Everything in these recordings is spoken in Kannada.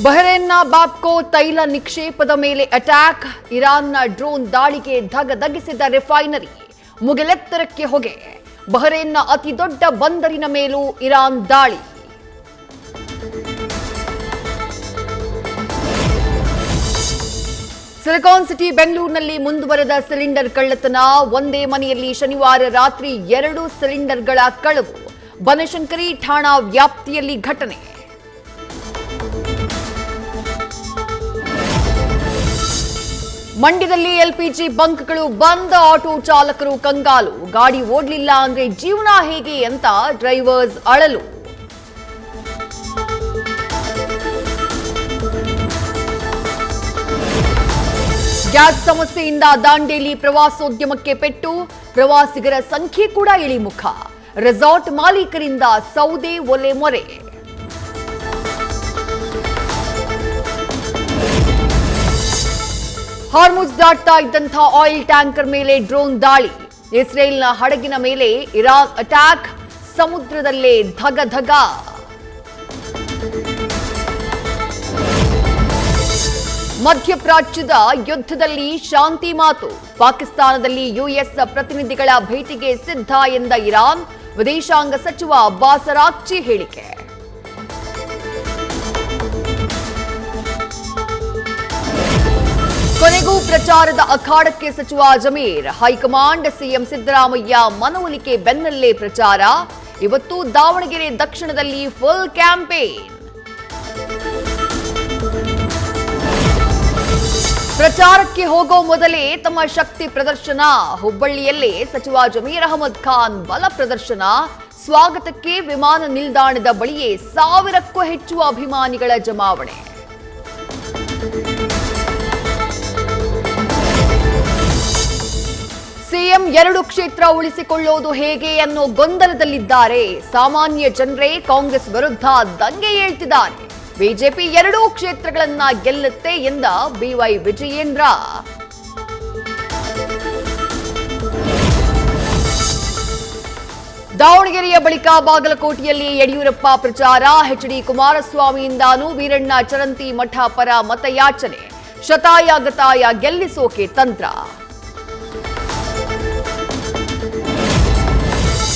ಬಹರೇನ್ನ ಬಾಬ್ಕೋ ತೈಲ ನಿಕ್ಷೇಪದ ಮೇಲೆ ಅಟ್ಯಾಕ್, ಇರಾನ್ನ ಡ್ರೋನ್ ದಾಳಿಗೆ ಧಗಧಗಿಸಿದ ರಿಫೈನರಿ, ಮುಗಿಲೆತ್ತರಕ್ಕೆ ಹೊಗೆ. ಬಹರೇನ್ನ ಅತಿ ದೊಡ್ಡ ಬಂದರಿನ ಮೇಲೂ ಇರಾನ್ ದಾಳಿ. ಸಿಲಿಕಾನ್ ಸಿಟಿ ಬೆಂಗಳೂರಿನಲ್ಲಿ ಮುಂದುವರೆದ ಸಿಲಿಂಡರ್ ಕಳ್ಳತನ. ಒಂದೇ ಮನೆಯಲ್ಲಿ ಶನಿವಾರ ರಾತ್ರಿ 2 ಸಿಲಿಂಡರ್ಗಳ ಕಳವು. ಬನಶಂಕರಿ ಠಾಣಾ ವ್ಯಾಪ್ತಿಯಲ್ಲಿ ಘಟನೆ. ಮಂಡ್ಯದಲ್ಲಿ ಎಲ್ಪಿಜಿ ಬಂಕ್ಗಳು ಬಂದ್, ಆಟೋ ಚಾಲಕರು ಕಂಗಾಲು. ಗಾಡಿ ಓಡ್ಲಿಲ್ಲ ಅಂದ್ರೆ ಜೀವನ ಹೇಗೆ ಅಂತ ಡ್ರೈವರ್ಸ್ ಅಳಲು. ಗ್ಯಾಸ್ ಸಮಸ್ಯೆಯಿಂದ ದಾಂಡೇಲಿ ಪ್ರವಾಸೋದ್ಯಮಕ್ಕೆ ಪೆಟ್ಟು, ಪ್ರವಾಸಿಗರ ಸಂಖ್ಯೆ ಕೂಡ ಇಳಿಮುಖ. ರೆಸಾರ್ಟ್ ಮಾಲೀಕರಿಂದ ಸೌದೆ ಒಲೆ ಮೊರೆ. ಹಾರ್ಮುಜ್ ದಾಟ್ತಾ ಇದ್ದಂಥ ಆಯಿಲ್ ಟ್ಯಾಂಕರ್ ಮೇಲೆ ಡ್ರೋನ್ ದಾಳಿ. ಇಸ್ರೇಲ್ನ ಹಡಗಿನ ಮೇಲೆ ಇರಾನ್ ಅಟ್ಯಾಕ್. ಸಮುದ್ರದಲ್ಲೇ ಧಗಧಗ. ಮಧ್ಯಪ್ರಾಚ್ಯದ ಯುದ್ಧದಲ್ಲಿ ಶಾಂತಿ ಮಾತು. ಪಾಕಿಸ್ತಾನದಲ್ಲಿ ಯುಎಸ್ ಪ್ರತಿನಿಧಿಗಳ ಭೇಟಿಗೆ ಸಿದ್ಧ ಎಂದ ಇರಾನ್. ವಿದೇಶಾಂಗ ಸಚಿವ ಅಬ್ಬಾಸ್ ಅರಾಗ್ಚಿ ಹೇಳಿಕೆ. ಕೊನೆಗೂ ಪ್ರಚಾರದ ಅಖಾಡಕ್ಕೆ ಸಚಿವ ಜಮೀರ್. ಹೈಕಮಾಂಡ್ ಸಿಎಂ ಸಿದ್ದರಾಮಯ್ಯ ಮನವೊಲಿಕೆ ಬೆನ್ನಲ್ಲೇ ಪ್ರಚಾರ. ಇವತ್ತು ದಾವಣಗೆರೆ ದಕ್ಷಿಣದಲ್ಲಿ ಫುಲ್ ಕ್ಯಾಂಪೇನ್. ಪ್ರಚಾರಕ್ಕೆ ಹೋಗೋ ಮೊದಲೇ ತಮ್ಮ ಶಕ್ತಿ ಪ್ರದರ್ಶನ. ಹುಬ್ಬಳ್ಳಿಯಲ್ಲೇ ಸಚಿವ ಜಮೀರ್ ಅಹಮದ್ ಖಾನ್ ಬಲ ಪ್ರದರ್ಶನ. ಸ್ವಾಗತಕ್ಕೆ ವಿಮಾನ ನಿಲ್ದಾಣದ ಬಳಿಯೇ 1000ಕ್ಕೂ ಹೆಚ್ಚು ಅಭಿಮಾನಿಗಳ ಜಮಾವಣೆ. ಸಿಎಂ 2 ಕ್ಷೇತ್ರ ಉಳಿಸಿಕೊಳ್ಳೋದು ಹೇಗೆ ಅನ್ನೋ ಗೊಂದಲದಲ್ಲಿದ್ದಾರೆ. ಸಾಮಾನ್ಯ ಜನರೇ ಕಾಂಗ್ರೆಸ್ ವಿರುದ್ಧ ದಂಗೆ ಏಳ್ತಿದ್ದಾರೆ. ಬಿಜೆಪಿ 2 ಕ್ಷೇತ್ರಗಳನ್ನ ಗೆಲ್ಲುತ್ತೆ ಎಂದ ಬಿವೈ ವಿಜಯೇಂದ್ರ. ದಾವಣಗೆರೆಯ ಬಳಿಕ ಬಾಗಲಕೋಟೆಯಲ್ಲಿ ಯಡಿಯೂರಪ್ಪ ಪ್ರಚಾರ. ಎಚ್ಡಿ ಕುಮಾರಸ್ವಾಮಿಯಿಂದಾನೂ ವೀರಣ್ಣ ಚರಂತಿ ಮಠ ಪರ ಮತಯಾಚನೆ. ಶತಾಯ ಗತಾಯ ಗೆಲ್ಲಿಸೋಕೆ ತಂತ್ರ.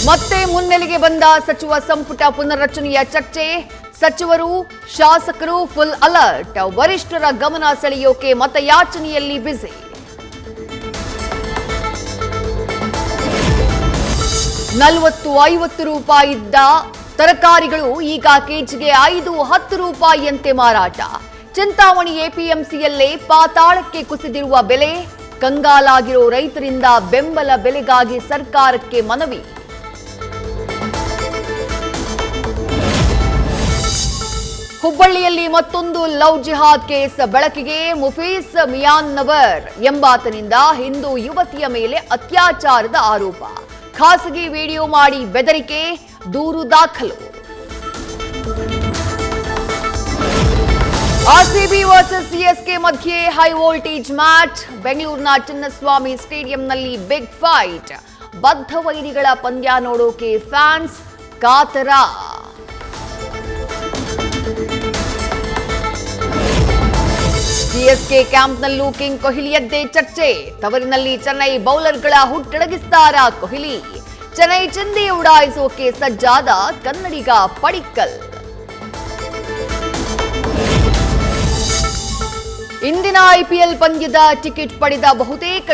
ಮತ್ತೆ ಮುನ್ನೆಲೆಗೆ ಬಂದ ಸಚಿವ ಸಂಪುಟ ಪುನರ್ರಚನೆಯ ಚರ್ಚೆ. ಸಚಿವರು ಶಾಸಕರು ಫುಲ್ ಅಲರ್ಟ್. ವರಿಷ್ಠರ ಗಮನ ಸೆಳೆಯೋಕೆ ಮತಯಾಚನೆಯಲ್ಲಿ ಬ್ಯುಸಿ. ₹40-50 ಇದ್ದ ತರಕಾರಿಗಳು ಈಗ ಕೆಜಿಗೆ 5-10 ರೂಪಾಯಿಯಂತೆ ಮಾರಾಟ. ಚಿಂತಾಮಣಿ ಎಪಿಎಂಸಿಯಲ್ಲೇ ಪಾತಾಳಕ್ಕೆ ಕುಸಿದಿರುವ ಬೆಲೆ. ಕಂಗಾಲಾಗಿರೋ ರೈತರಿಂದ ಬೆಂಬಲ ಬೆಲೆಗಾಗಿ ಸರ್ಕಾರಕ್ಕೆ ಮನವಿ. ಹುಬ್ಬಳ್ಳಿಯಲ್ಲಿ ಮತ್ತೊಂದು ಲವ್ ಜಿಹಾದ್ ಕೇಸ್ ಬೆಳಕಿಗೆ. ಮುಫೀಸ್ ಮಿಯಾನ್ನವರ್ ಎಂಬಾತನಿಂದ ಹಿಂದೂ ಯುವತಿಯ ಮೇಲೆ ಅತ್ಯಾಚಾರದ ಆರೋಪ. ಖಾಸಗಿ ವಿಡಿಯೋ ಮಾಡಿ ಬೆದರಿಕೆ. ದೂರು ದಾಖಲು. ಆರ್ಸಿಬಿ ವರ್ಸಸ್ ಸಿಎಸ್ಕೆ ಮಧ್ಯೆ ಹೈ ವೋಲ್ಟೇಜ್ ಮ್ಯಾಚ್. ಬೆಂಗಳೂರಿನ ಚಿನ್ನಸ್ವಾಮಿ ಸ್ಟೇಡಿಯಂನಲ್ಲಿ ಬಿಗ್ ಫೈಟ್. ಬದ್ಧ ವೈರಿಗಳ ಪಂದ್ಯ ನೋಡೋಕೆ ಫ್ಯಾನ್ಸ್ ಕಾತರ. ಸಿಎಸ್ಕೆ ಕ್ಯಾಂಪ್ನಲ್ಲೂ ಕಿಂಗ್ ಕೊಹ್ಲಿಯದ್ದೇ ಚರ್ಚೆ. ತವರಿನಲ್ಲಿ ಚೆನ್ನೈ ಬೌಲರ್ಗಳ ಹುಟ್ಟಡಗಿಸ್ತಾರ ಕೊಹ್ಲಿ. ಚೆನ್ನೈ ಚಿಂದಿ ಉಡಾಯಿಸೋಕೆ ಸಜ್ಜಾದ ಕನ್ನಡಿಗ ಪಡಿಕ್ಕಲ್. ಇಂದಿನ ಐಪಿಎಲ್ ಪಂದ್ಯದ ಟಿಕೆಟ್ ಪಡೆದ ಬಹುತೇಕ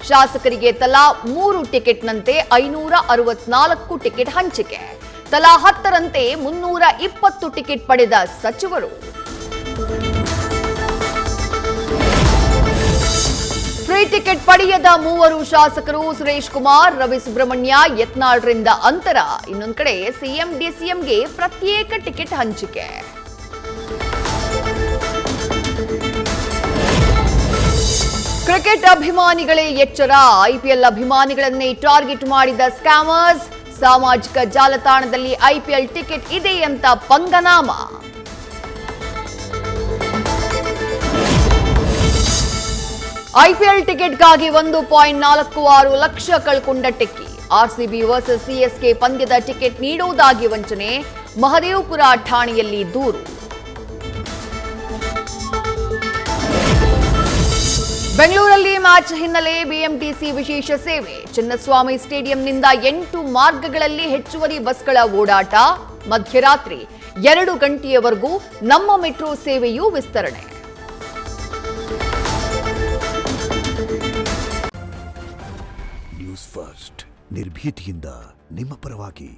ಶಾಸಕರಿಗೆ ತಲಾ 3 ಟಿಕೆಟ್ನಂತೆ 564 ಟಿಕೆಟ್ ಹಂಚಿಕೆ. ತಲಾ 10ರಂತೆ 320 ಟಿಕೆಟ್ ಪಡೆದ ಸಚಿವರು. ಫ್ರೀ ಟಿಕೆಟ್ ಪಡೆಯದ 3 ಶಾಸಕರು ಸುರೇಶ್ ಕುಮಾರ್, ರವಿ ಸುಬ್ರಹ್ಮಣ್ಯ, ಯತ್ನಾಳ್ರಿಂದ ಅಂತರ. ಇನ್ನೊಂದು ಕಡೆ ಸಿಎಂ ಡಿಸಿಎಂಗೆ ಪ್ರತ್ಯೇಕ ಟಿಕೆಟ್ ಹಂಚಿಕೆ. ಕ್ರಿಕೆಟ್ ಅಭಿಮಾನಿಗಳೇ ಎಚ್ಚರ. ಐಪಿಎಲ್ ಅಭಿಮಾನಿಗಳನ್ನೇ ಟಾರ್ಗೆಟ್ ಮಾಡಿದ ಸ್ಕ್ಯಾಮರ್ಸ್. ಸಾಮಾಜಿಕ ಜಾಲತಾಣದಲ್ಲಿ ಐಪಿಎಲ್ ಟಿಕೆಟ್ ಇದೆ ಅಂತ ಪಂಗನಾಮ. ಐಪಿಎಲ್ ಟಿಕೆಟ್ಗಾಗಿ 1.46 ಲಕ್ಷ ಕಳ್ಕೊಂಡ ಟೆಕ್ಕಿ. ಆರ್ಸಿಬಿ ವರ್ಸಸ್ ಸಿಎಸ್ಕೆ ಪಂದ್ಯದ ಟಿಕೆಟ್ ನೀಡುವುದಾಗಿ ವಂಚನೆ. ಮಹದೇವಪುರ ಠಾಣೆಯಲ್ಲಿ ದೂರು. ಬೆಂಗಳೂರಲ್ಲಿ ಮ್ಯಾಚ್ ಹಿನ್ನೆಲೆ ಬಿಎಂಟಿಸಿ ವಿಶೇಷ ಸೇವೆ. ಚಿನ್ನಸ್ವಾಮಿ ಸ್ಟೇಡಿಯಂನಿಂದ 8 ಮಾರ್ಗಗಳಲ್ಲಿ ಹೆಚ್ಚುವರಿ ಬಸ್ಗಳ ಓಡಾಟ. ಮಧ್ಯರಾತ್ರಿ 2 ಗಂಟೆಯವರೆಗೂ ನಮ್ಮ ಮೆಟ್ರೋ ಸೇವೆಯೂ ವಿಸ್ತರಣೆ. ನ್ಯೂಸ್ ಫಸ್ಟ್ ನಿರ್ಭೀತಿಯಿಂದ ನಿಮ್ಮ ಪರವಾಗಿ.